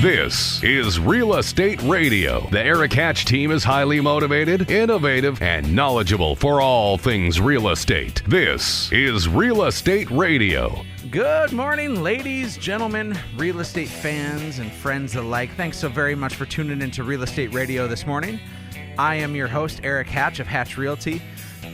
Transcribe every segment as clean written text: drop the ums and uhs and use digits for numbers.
This is Real Estate Radio. The Erik Hatch team is highly motivated, innovative, and knowledgeable for all things real estate. This is Real Estate Radio. Good morning, ladies, gentlemen, real estate fans, and friends alike. Thanks so very much for tuning into Real Estate Radio this morning. I am your host, Erik Hatch of Hatch Realty.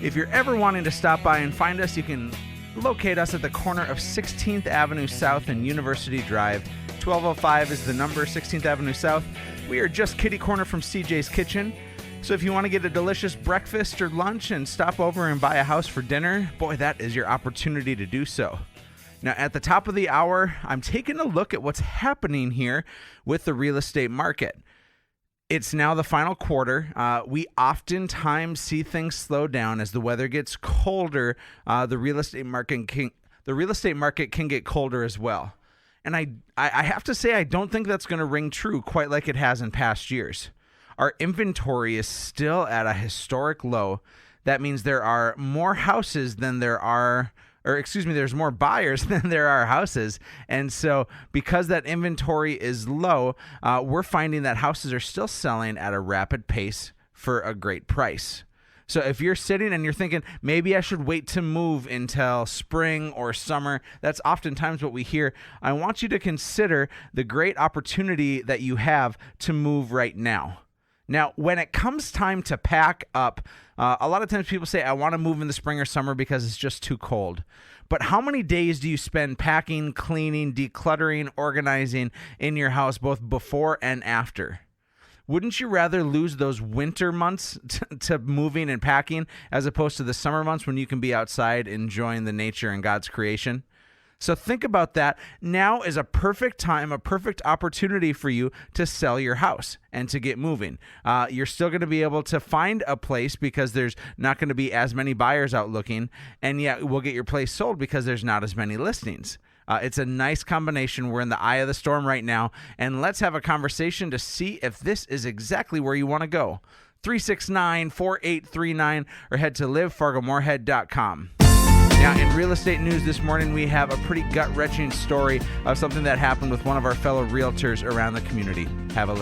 If you're ever wanting to stop by and find us, you can locate us at the corner of 16th Avenue South and University Drive. 1205 is the number, 16th Avenue South. We are just kitty corner from CJ's Kitchen. So if you want to get a delicious breakfast or lunch and stop over and buy a house for dinner, boy, that is your opportunity to do so. Now, at the top of the hour, I'm taking a look at what's happening here with the real estate market. It's now the final quarter. We oftentimes see things slow down as the weather gets colder. The real estate market can get colder as well. And I have to say, I don't think that's going to ring true quite like it has in past years. Our inventory is still at a historic low. That means there are more houses than there are, there's more buyers than there are houses. And so because that inventory is low, we're finding that houses are still selling at a rapid pace for a great price. So if you're sitting and you're thinking, maybe I should wait to move until spring or summer, that's oftentimes what we hear. I want you to consider the great opportunity that you have to move right now. Now, when it comes time to pack up, a lot of times people say, I want to move in the spring or summer because it's just too cold. But how many days do you spend packing, cleaning, decluttering, organizing in your house, both before and after? Wouldn't you rather lose those winter months to moving and packing as opposed to the summer months when you can be outside enjoying the nature and God's creation? So think about that. Now is a perfect time, a perfect opportunity for you to sell your house and to get moving. You're still going to be able to find a place because there's not going to be as many buyers out looking, and yet we'll get your place sold because there's not as many listings. It's a nice combination. We're in the eye of the storm right now, and let's have a conversation to see if this is exactly where you want to go. 369-4839 or head to livefargomoorhead.com. Now, in real estate news this morning, we have a pretty gut-wrenching story of something that happened with one of our fellow realtors around the community. Have a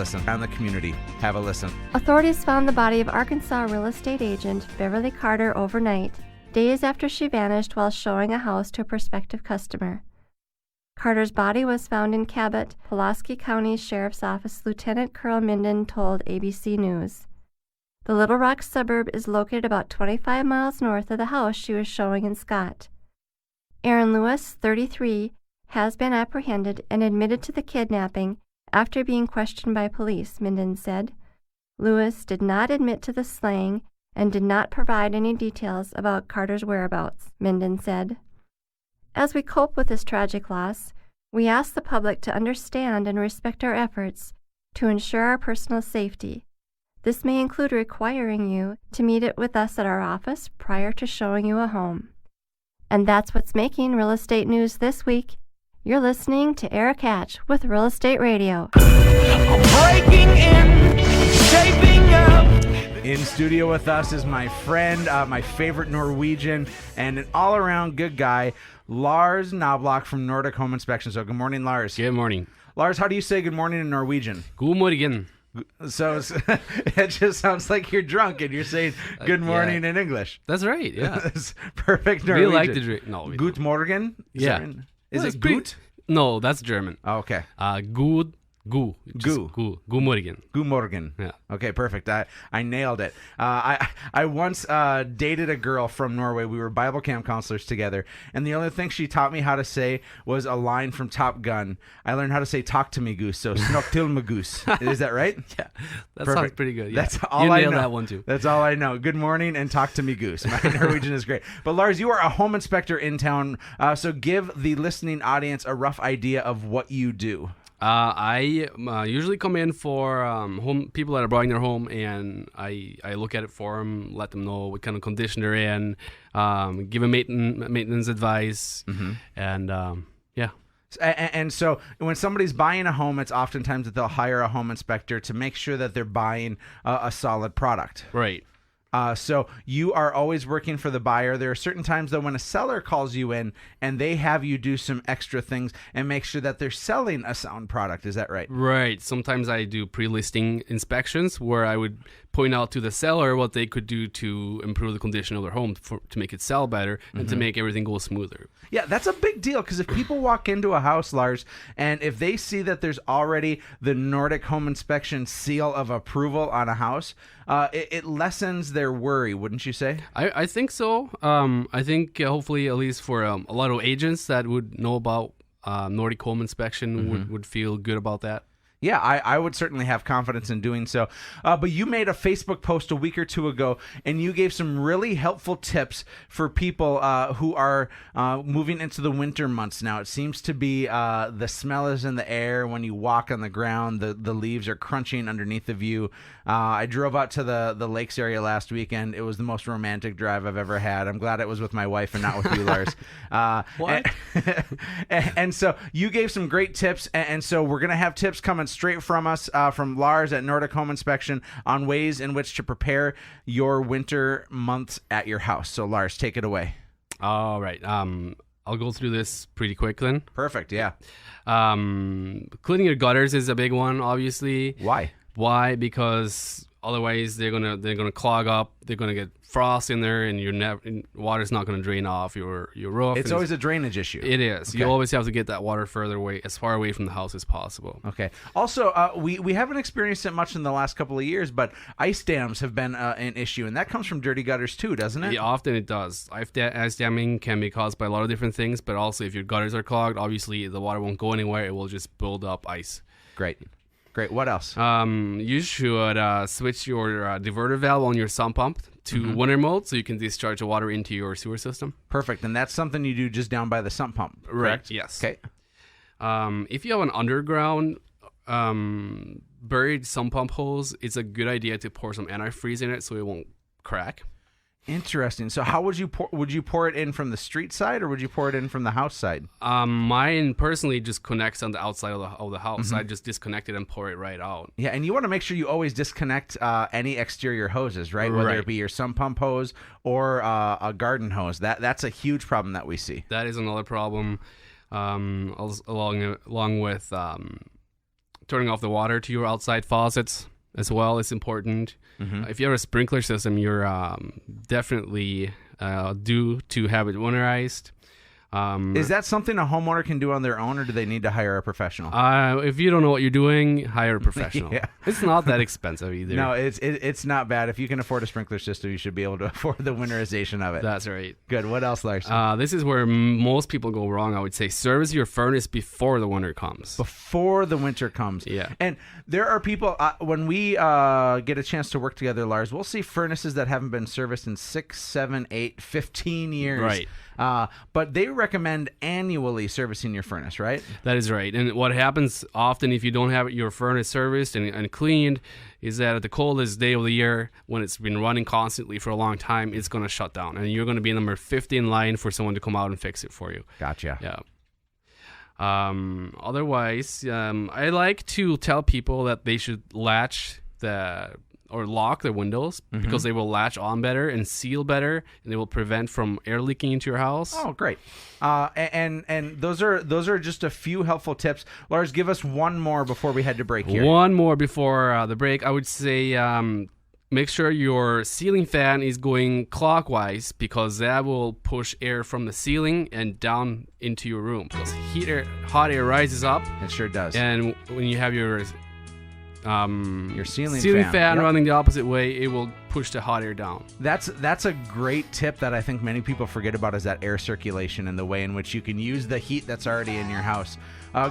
listen. Authorities found the body of Arkansas real estate agent Beverly Carter overnight, days after she vanished while showing a house to a prospective customer. Carter's body was found in Cabot, Pulaski County Sheriff's Office. Lieutenant Colonel Minden told ABC News. The Little Rock suburb is located about 25 miles north of the house she was showing in Scott. Aaron Lewis, 33, has been apprehended and admitted to the kidnapping after being questioned by police, Minden said. Lewis did not admit to the slaying and did not provide any details about Carter's whereabouts, Minden said. As we cope with this tragic loss, we ask the public to understand and respect our efforts to ensure our personal safety. This may include requiring you to meet it with us at our office prior to showing you a home. And that's what's making real estate news this week. You're listening to Erik Hatch with Real Estate Radio. Breaking in, shaping up. In studio with us is my friend, my favorite Norwegian, and an all-around good guy, Lars Knobloch from Nordic Home Inspection. So good morning, Lars. Good morning. Lars, how do you say good morning in Norwegian? God morgen. So it just sounds like you're drunk and you're saying good morning in English. That's right, yeah. That's perfect Norwegian. We like to drink. No, we Good don't. morgen? Is it gut? No, that's German. Oh, okay. Good morgen. Good morgen. Yeah. Okay, perfect. I nailed it. I once dated a girl from Norway. We were Bible camp counselors together, and the only thing she taught me how to say was a line from Top Gun. I learned how to say "talk to me, goose." So "snok til me, goose." Is that right? Yeah, that Perfect. sounds pretty good. Yeah. That's all you I nailed know. that one too. That's all I know. Good morning and talk to me, goose. My Norwegian is great. But Lars, you are a home inspector in town, so give the listening audience a rough idea of what you do. I usually come in for home people that are buying their home, and I look at it for them, let them know what kind of condition they're in, give them maintenance advice, and yeah. And so when somebody's buying a home, it's oftentimes that they'll hire a home inspector to make sure that they're buying a solid product. Right. So you are always working for the buyer. There are certain times, though, when a seller calls you in and they have you do some extra things and make sure that they're selling a sound product. Is that right? Right. Sometimes I do pre-listing inspections where I would point out to the seller what they could do to improve the condition of their home to make it sell better and to make everything go smoother. Yeah, that's a big deal, because if people walk into a house, Lars, and if they see that there's already the Nordic Home Inspection seal of approval on a house, it lessens their worry, wouldn't you say? I think so. I think hopefully, at least for a lot of agents that would know about Nordic Home Inspection would feel good about that. Yeah, I would certainly have confidence in doing so. But you made a Facebook post a week or two ago, and you gave some really helpful tips for people who are moving into the winter months now. It seems to be the smell is in the air when you walk on the ground. The leaves are crunching underneath of you. I drove out to the lakes area last weekend. It was the most romantic drive I've ever had. I'm glad it was with my wife and not with you, Lars. What? And so you gave some great tips, and so we're going to have tips coming straight from us, from Lars at Nordic Home Inspection, on ways in which to prepare your winter months at your house. So Lars, take it away. All right. I'll go through this pretty quick then. Perfect. Yeah. Cleaning your gutters is a big one, obviously. Why? Because otherwise they're gonna clog up. They're gonna get frost in there, and water's not gonna drain off your roof. It's always a drainage issue. It is. Okay. You always have to get that water further away, as far away from the house as possible. Okay. Also, we haven't experienced it much in the last couple of years, but ice dams have been an issue, and that comes from dirty gutters too, doesn't it? Yeah, often it does. Ice damming can be caused by a lot of different things, but also if your gutters are clogged, obviously the water won't go anywhere. It will just build up ice. Great. What else? You should switch your diverter valve on your sump pump to winter mode so you can discharge the water into your sewer system. Perfect. And that's something you do just down by the sump pump, correct? Right. Yes. Okay. If you have an underground buried sump pump hose, it's a good idea to pour some antifreeze in it so it won't crack. Interesting. So how would you pour it in from the street side, or would you pour it in from the house side? Mine personally just connects on the outside of the house. I just disconnect it and pour it right out. Yeah, and you want to make sure you always disconnect any exterior hoses, right? Whether it be your sump pump hose or a garden hose. That's a huge problem that we see. That is another problem, along with turning off the water to your outside faucets as well is important. If you have a sprinkler system, you're definitely due to have it winterized. Is that something a homeowner can do on their own, or do they need to hire a professional? If you don't know what you're doing, hire a professional. Yeah. It's not that expensive either. No, it's not bad. If you can afford a sprinkler system, you should be able to afford the winterization of it. That's right. Good. What else, Lars? This is where most people go wrong, I would say. Service your furnace before the winter comes. Before the winter comes. Yeah. And there are people, when we get a chance to work together, Lars, we'll see furnaces that haven't been serviced in 6, 7, 8, 15 years. Right. But they recommend annually servicing your furnace, right? That is right. And what happens often if you don't have your furnace serviced and cleaned is that at the coldest day of the year, when it's been running constantly for a long time, it's going to shut down. And you're going to be number 50 in line for someone to come out and fix it for you. Gotcha. Yeah. Otherwise, I like to tell people that they should lock their windows because they will latch on better and seal better, and they will prevent from air leaking into your house. Oh, great. And those are just a few helpful tips. Lars, give us one more before we head to break here. One more before the break. I would say make sure your ceiling fan is going clockwise, because that will push air from the ceiling and down into your room, because hot air rises up. It sure does. And when you have your ceiling fan running the opposite way, it will push the hot air down. That's a great tip that I think many people forget about, is that air circulation and the way in which you can use the heat that's already in your house.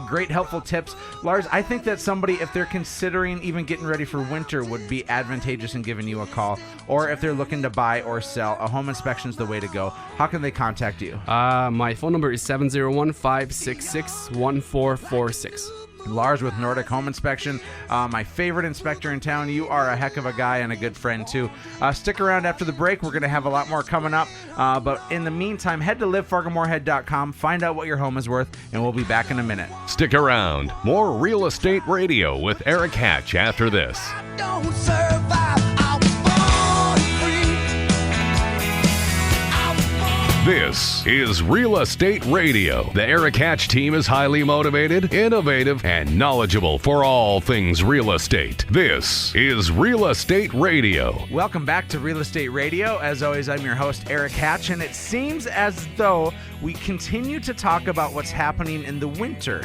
Great helpful tips. Lars, I think that somebody, if they're considering even getting ready for winter, would be advantageous in giving you a call, or if they're looking to buy or sell, a home inspection is the way to go. How can they contact you? My phone number is 701-566-1446. Lars with Nordic Home Inspection, my favorite inspector in town. You are a heck of a guy and a good friend too. Stick around after the break. We're going to have a lot more coming up. But in the meantime, head to livefargomorehead.com, find out what your home is worth, and we'll be back in a minute. Stick around. More Real Estate Radio with Erik Hatch after this. Don't survive. I was born free. This is Real Estate Radio. The Erik Hatch team is highly motivated, innovative, and knowledgeable for all things real estate. This is Real Estate Radio. Welcome back to Real Estate Radio. As always, I'm your host, Erik Hatch, and it seems as though we continue to talk about what's happening in the winter.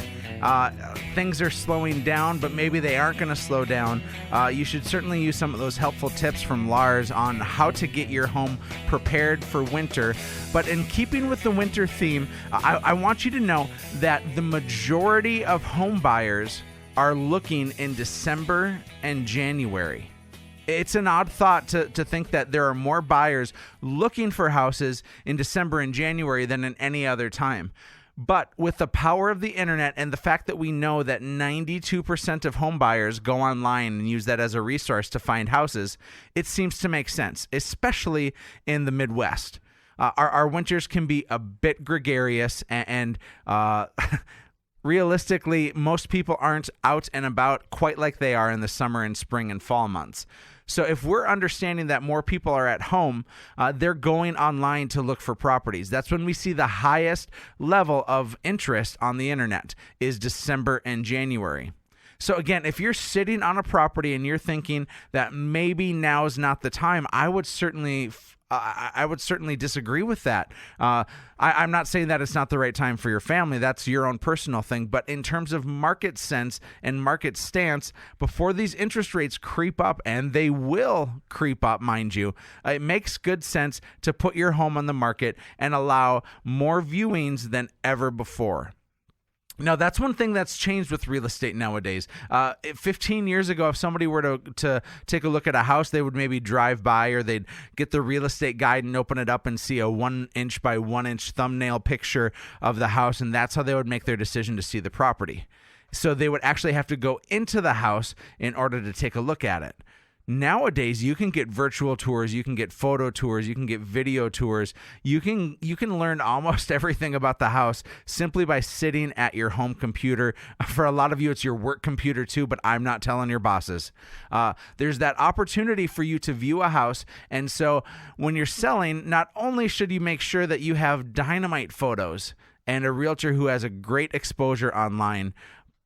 Things are slowing down, but maybe they aren't going to slow down. You should certainly use some of those helpful tips from Lars on how to get your home prepared for winter. But in keeping with the winter theme, I want you to know that the majority of home buyers are looking in December and January. It's an odd thought to think that there are more buyers looking for houses in December and January than in any other time. But with the power of the internet and the fact that we know that 92% of home buyers go online and use that as a resource to find houses, it seems to make sense, especially in the Midwest. Our winters can be a bit gregarious and realistically, most people aren't out and about quite like they are in the summer and spring and fall months. So if we're understanding that more people are at home, they're going online to look for properties. That's when we see the highest level of interest on the internet is December and January. So again, if you're sitting on a property and you're thinking that maybe now is not the time, I would certainly disagree with that. I'm not saying that it's not the right time for your family. That's your own personal thing. But in terms of market sense and market stance, before these interest rates creep up, and they will creep up, mind you, it makes good sense to put your home on the market and allow more viewings than ever before. Now, that's one thing that's changed with real estate nowadays. 15 years ago, if somebody were to take a look at a house, they would maybe drive by or they'd get the real estate guide and open it up and see a 1-inch by 1-inch thumbnail picture of the house, and that's how they would make their decision to see the property. So they would actually have to go into the house in order to take a look at it. Nowadays, you can get virtual tours, you can get photo tours, you can get video tours. You can learn almost everything about the house simply by sitting at your home computer. For a lot of you, it's your work computer too, but I'm not telling your bosses. There's that opportunity for you to view a house. And so when you're selling, not only should you make sure that you have dynamite photos and a realtor who has a great exposure online,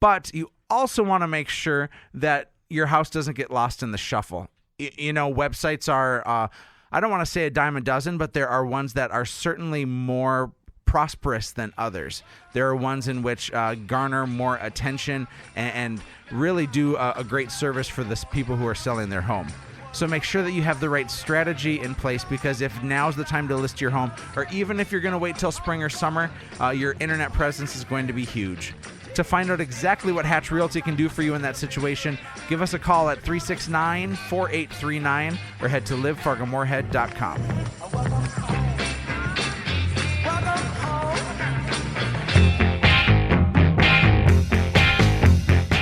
but you also want to make sure that your house doesn't get lost in the shuffle. Websites are, I don't want to say a dime a dozen, but there are ones that are certainly more prosperous than others. There are ones in which garner more attention and really do a great service for the people who are selling their home. So make sure that you have the right strategy in place, because if now's the time to list your home, or even if you're going to wait till spring or summer, your internet presence is going to be huge. To find out exactly what Hatch Realty can do for you in that situation, give us a call at 369-4839 or head to livefargomoorhead.com.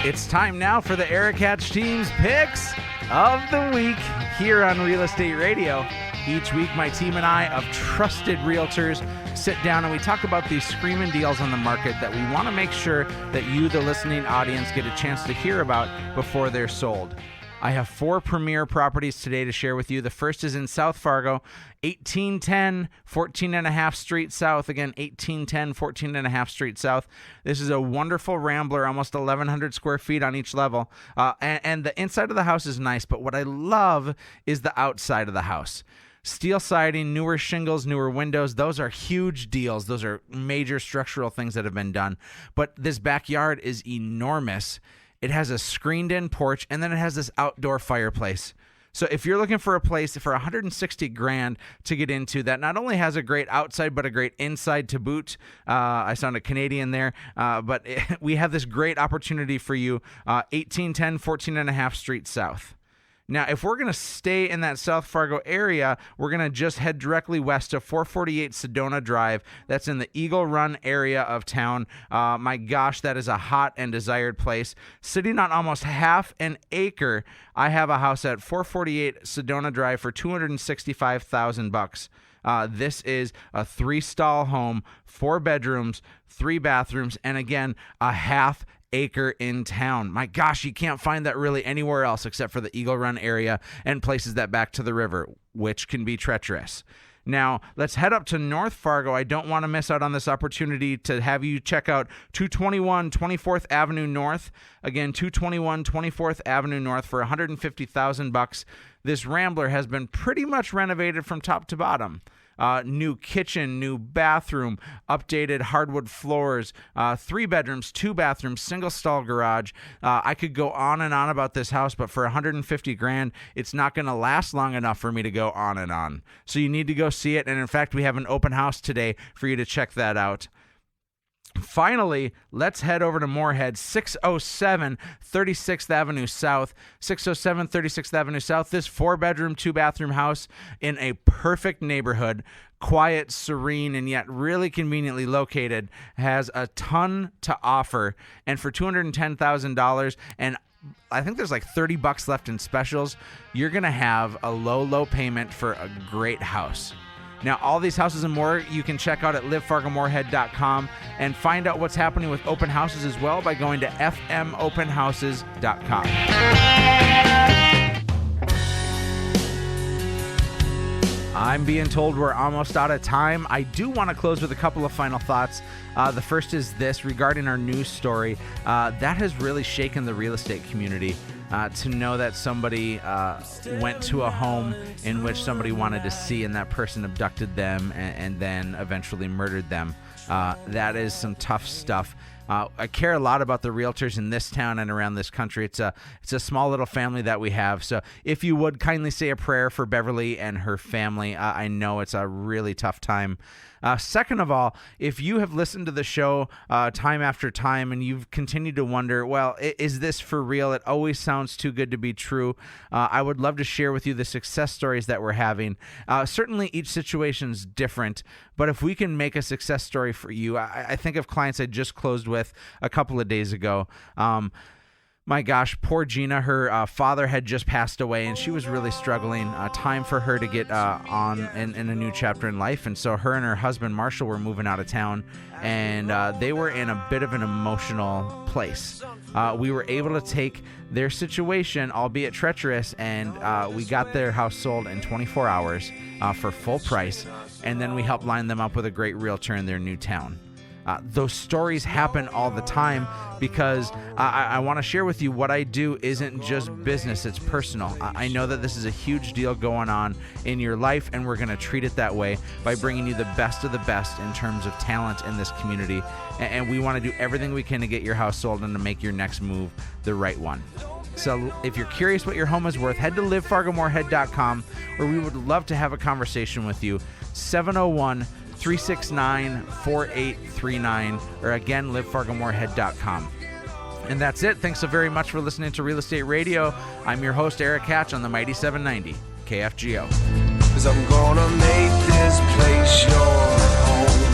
It's time now for the Erik Hatch team's picks of the week here on Real Estate Radio. Each week, my team and I of trusted realtors sit down and we talk about these screaming deals on the market that we want to make sure that you, the listening audience, get a chance to hear about before they're sold. I have 4 premier properties today to share with you. The first is in South Fargo, 1810 14.5 Street South. Again, 1810 14.5 Street South. This is a wonderful rambler, almost 1,100 square feet on each level. And the inside of the house is nice, but what I love is the outside of the house. Steel siding, newer shingles, newer windows, those are huge deals. Those are major structural things that have been done. But this backyard is enormous. It has a screened-in porch, and then it has this outdoor fireplace. So if you're looking for a place for $160,000 to get into that not only has a great outside but a great inside to boot, I sounded Canadian there, but we have this great opportunity for you, 1810 14.5 Street South. Now, if we're going to stay in that South Fargo area, we're going to just head directly west of 448 Sedona Drive. That's in the Eagle Run area of town. My gosh, that is a hot and desired place. Sitting on almost half an acre, I have a house at 448 Sedona Drive for $265,000. This is a 3-stall home, 4 bedrooms, 3 bathrooms, and again, a half acre in town. My gosh, you can't find that really anywhere else except for the Eagle Run area and places that back to the river, which can be treacherous. Now, let's head up to North Fargo. I don't want to miss out on this opportunity to have you check out 221 24th Avenue North. Again, 221 24th Avenue North for $150,000. This Rambler has been pretty much renovated from top to bottom. New kitchen, new bathroom, updated hardwood floors, 3 bedrooms, 2 bathrooms, single stall garage. I could go on and on about this house, but for $150,000, it's not going to last long enough for me to go on and on. So you need to go see it. And in fact, we have an open house today for you to check that out. Finally, let's head over to Moorhead, 607 36th Avenue South. 607 36th Avenue South. This 4-bedroom, 2-bathroom house in a perfect neighborhood, quiet, serene, and yet really conveniently located, has a ton to offer. And for $210,000, and I think there's like $30 left in specials, you're going to have a low payment for a great house. Now, all these houses and more you can check out at livefargomorehead.com and find out what's happening with open houses as well by going to fmopenhouses.com. I'm being told we're almost out of time. I do want to close with a couple of final thoughts. The first is this regarding our news story. That has really shaken the real estate community. To know that somebody went to a home in which somebody wanted to see and that person abducted them and then eventually murdered them. That is some tough stuff. I care a lot about the realtors in this town and around this country. It's a small little family that we have. So if you would kindly say a prayer for Beverly and her family. I know it's a really tough time. Second of all, if you have listened to the show time after time and you've continued to wonder, well, is this for real? It always sounds too good to be true. I would love to share with you the success stories that we're having. Certainly each situation's different, but if we can make a success story for you, I think of clients I just closed with a couple of days ago. My gosh, poor Gina, her father had just passed away, and she was really struggling. Time for her to get on in a new chapter in life. And so her and her husband, Marshall, were moving out of town, and they were in a bit of an emotional place. We were able to take their situation, albeit treacherous, and we got their house sold in 24 hours for full price, and then we helped line them up with a great realtor in their new town. Those stories happen all the time because I want to share with you what I do isn't just business, it's personal. I know that this is a huge deal going on in your life, and we're going to treat it that way by bringing you the best of the best in terms of talent in this community. And we want to do everything we can to get your house sold and to make your next move the right one. So if you're curious what your home is worth, head to livefargomorehead.com, where we would love to have a conversation with you. 701-369-4839, or again, livefargomorehead.com. And that's it. Thanks so very much for listening to Real Estate Radio. I'm your host, Erik Hatch, on the Mighty 790 KFGO. 'Cause I'm gonna make this place your home.